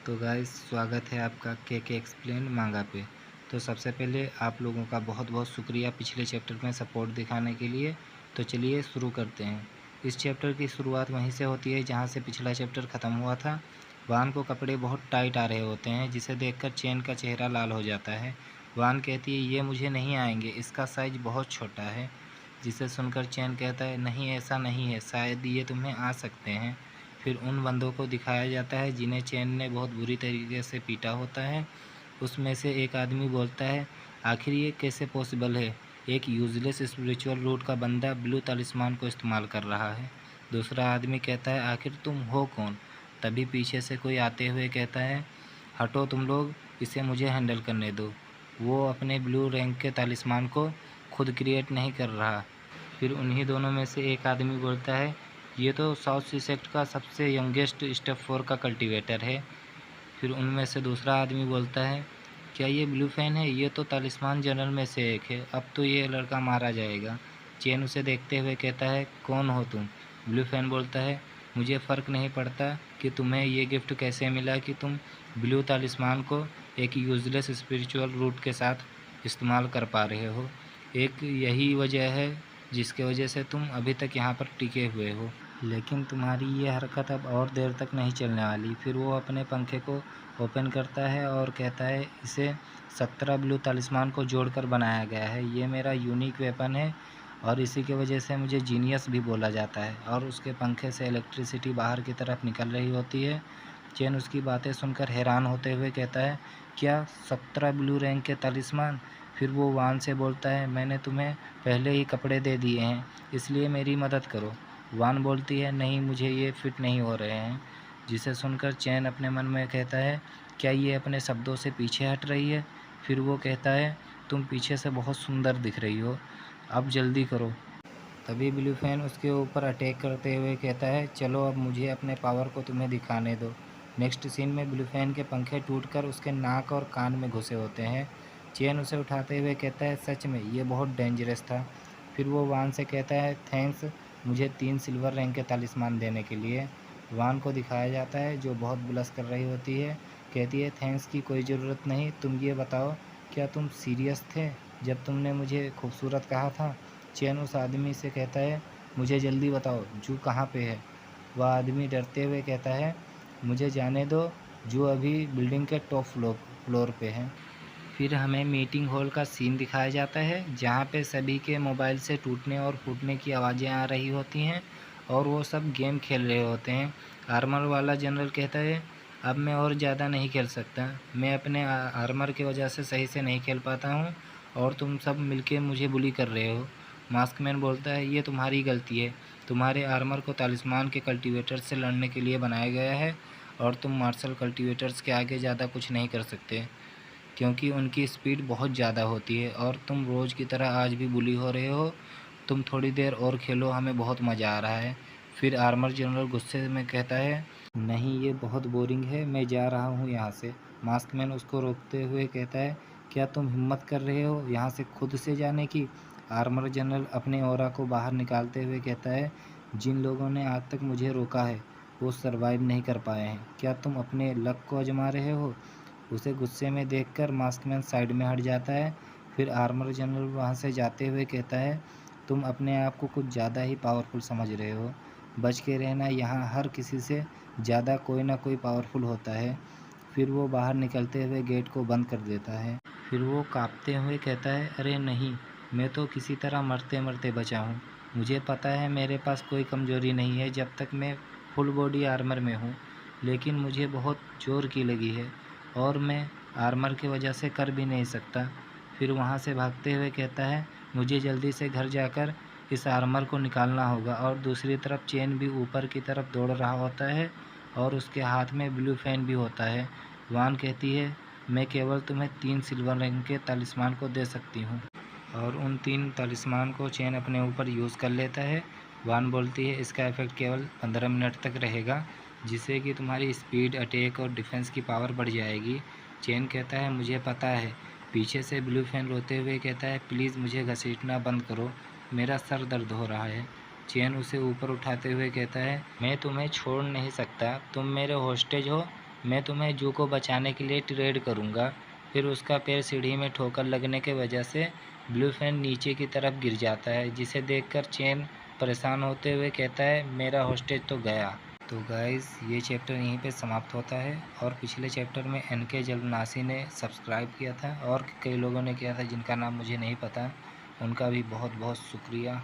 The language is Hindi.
तो गाइस स्वागत है आपका के एक्सप्लेन मांगा पे। तो सबसे पहले आप लोगों का बहुत बहुत शुक्रिया पिछले चैप्टर में सपोर्ट दिखाने के लिए। तो चलिए शुरू करते हैं। इस चैप्टर की शुरुआत वहीं से होती है जहां से पिछला चैप्टर ख़त्म हुआ था। वान को कपड़े बहुत टाइट आ रहे होते हैं जिसे देखकर चेन का चेहरा लाल हो जाता है। वान कहती है ये मुझे नहीं आएंगे, इसका साइज़ बहुत छोटा है। जिसे सुनकर चैन कहता है नहीं ऐसा नहीं है, शायद ये तुम्हें आ सकते हैं। फिर उन बंदों को दिखाया जाता है जिन्हें चैन ने बहुत बुरी तरीके से पीटा होता है। उसमें से एक आदमी बोलता है आखिर ये कैसे पॉसिबल है, एक यूजलेस स्पिरिचुअल रूट का बंदा ब्लू तलिस्मान को इस्तेमाल कर रहा है। दूसरा आदमी कहता है आखिर तुम हो कौन। तभी पीछे से कोई आते हुए कहता है हटो तुम लोग, इसे मुझे हैंडल करने दो। वो अपने ब्लू रैंक के तलिस्मान को खुद क्रिएट नहीं कर रहा। फिर उन्हीं दोनों में से एक आदमी बोलता है ये तो साउथ सी सेक्ट का सबसे यंगेस्ट स्टेप 4 का कल्टीवेटर है। फिर उनमें से दूसरा आदमी बोलता है क्या ये ब्लू फैन है, ये तो तालिस्मान जनरल में से एक है, अब तो ये लड़का मारा जाएगा। चेन उसे देखते हुए कहता है कौन हो तुम। ब्लू फैन बोलता है मुझे फ़र्क नहीं पड़ता कि तुम्हें ये गिफ्ट कैसे मिला कि तुम ब्लू तालिस्मान को एक यूजलेस स्पिरिचुअल रूट के साथ इस्तेमाल कर पा रहे हो। एक यही वजह है जिसके वजह से तुम अभी तक यहाँ पर टिके हुए हो, लेकिन तुम्हारी ये हरकत अब और देर तक नहीं चलने वाली। फिर वो अपने पंखे को ओपन करता है और कहता है इसे 17 ब्लू तलिस्मान को जोड़कर बनाया गया है, ये मेरा यूनिक वेपन है और इसी की वजह से मुझे जीनियस भी बोला जाता है। और उसके पंखे से इलेक्ट्रिसिटी बाहर की तरफ निकल रही होती है। चेन उसकी बातें सुनकर हैरान होते हुए कहता है क्या 17 ब्लू रैंक के तलिस्मान। फिर वो वान से बोलता है मैंने तुम्हें पहले ही कपड़े दे दिए हैं, इसलिए मेरी मदद करो। वान बोलती है नहीं मुझे ये फिट नहीं हो रहे हैं। जिसे सुनकर चैन अपने मन में कहता है क्या ये अपने शब्दों से पीछे हट रही है। फिर वो कहता है तुम पीछे से बहुत सुंदर दिख रही हो, अब जल्दी करो। तभी ब्लू फैन उसके ऊपर अटैक करते हुए कहता है चलो अब मुझे अपने पावर को तुम्हें दिखाने दो। नेक्स्ट सीन में ब्लू फैन के पंखे टूटकर उसके नाक और कान में घुसे होते हैं। चेन उसे उठाते हुए कहता है सच में ये बहुत डेंजरस था। फिर वो वान से कहता है थैंक्स मुझे 3 सिल्वर रैंक के तालिस्मान देने के लिए। वान को दिखाया जाता है जो बहुत ब्लश कर रही होती है। कहती है थैंक्स की कोई ज़रूरत नहीं, तुम ये बताओ क्या तुम सीरियस थे जब तुमने मुझे खूबसूरत कहा था। चैन उस आदमी से कहता है मुझे जल्दी बताओ जू कहाँ पे है। वह आदमी डरते हुए कहता है मुझे जाने दो, जू अभी बिल्डिंग के टॉप फ्लोर पे है। फिर हमें मीटिंग हॉल का सीन दिखाया जाता है जहाँ पे सभी के मोबाइल से टूटने और फूटने की आवाज़ें आ रही होती हैं और वो सब गेम खेल रहे होते हैं। आर्मर वाला जनरल कहता है अब मैं और ज़्यादा नहीं खेल सकता, मैं अपने आर्मर की वजह से सही से नहीं खेल पाता हूँ और तुम सब मिलके मुझे बुली कर रहे हो। मास्कमैन बोलता है ये तुम्हारी गलती है, तुम्हारे आर्मर को तालिस्मान के कल्टीवेटर से लड़ने के लिए बनाया गया है और तुम मार्शल कल्टीवेटर्स के आगे ज़्यादा कुछ नहीं कर सकते क्योंकि उनकी स्पीड बहुत ज़्यादा होती है और तुम रोज़ की तरह आज भी बुली हो रहे हो। तुम थोड़ी देर और खेलो, हमें बहुत मज़ा आ रहा है। फिर आर्मर जनरल गुस्से में कहता है नहीं ये बहुत बोरिंग है, मैं जा रहा हूँ यहाँ से। मास्कमैन उसको रोकते हुए कहता है क्या तुम हिम्मत कर रहे हो यहाँ से खुद से जाने की। आर्मर जनरल अपने ऑरा को बाहर निकालते हुए कहता है जिन लोगों ने आज तक मुझे रोका है वो सरवाइव नहीं कर पाए हैं, क्या तुम अपने लक को आजमा रहे हो। उसे गुस्से में देखकर मास्कमैन साइड में हट जाता है। फिर आर्मर जनरल वहाँ से जाते हुए कहता है तुम अपने आप को कुछ ज़्यादा ही पावरफुल समझ रहे हो, बच के रहना, यहाँ हर किसी से ज़्यादा कोई ना कोई पावरफुल होता है। फिर वो बाहर निकलते हुए गेट को बंद कर देता है। फिर वो कांपते हुए कहता है अरे नहीं, मैं तो किसी तरह मरते मरते बचा हूँ। मुझे पता है मेरे पास कोई कमज़ोरी नहीं है जब तक मैं फुल बॉडी आर्मर में हूँ, लेकिन मुझे बहुत ज़ोर की लगी है और मैं आर्मर की वजह से कर भी नहीं सकता। फिर वहाँ से भागते हुए कहता है मुझे जल्दी से घर जाकर इस आर्मर को निकालना होगा। और दूसरी तरफ चेन भी ऊपर की तरफ दौड़ रहा होता है और उसके हाथ में ब्लू फैन भी होता है। वान कहती है मैं केवल तुम्हें 3 सिल्वर रंग के तलिस्मान को दे सकती हूँ और उन 3 तलिस्मान को चेन अपने ऊपर यूज़ कर लेता है। वान बोलती है इसका इफ़ेक्ट केवल 15 मिनट तक रहेगा जिससे कि तुम्हारी स्पीड, अटैक और डिफेंस की पावर बढ़ जाएगी। चेन कहता है मुझे पता है। पीछे से ब्लू फैन रोते हुए कहता है प्लीज़ मुझे घसीटना बंद करो, मेरा सर दर्द हो रहा है। चेन उसे ऊपर उठाते हुए कहता है मैं तुम्हें छोड़ नहीं सकता, तुम मेरे हॉस्टेज हो, मैं तुम्हें जू को बचाने के लिए ट्रेड करूँगा। फिर उसका पैर सीढ़ी में ठोकर लगने की वजह से ब्लू फैन नीचे की तरफ गिर जाता है, जिसे देखकर चैन परेशान होते हुए कहता है, मेरा हॉस्टेज तो गया। तो गाइस ये चैप्टर यहीं पे समाप्त होता है। और पिछले चैप्टर में NK जलनासी ने सब्सक्राइब किया था और कई लोगों ने किया था जिनका नाम मुझे नहीं पता, उनका भी बहुत बहुत शुक्रिया।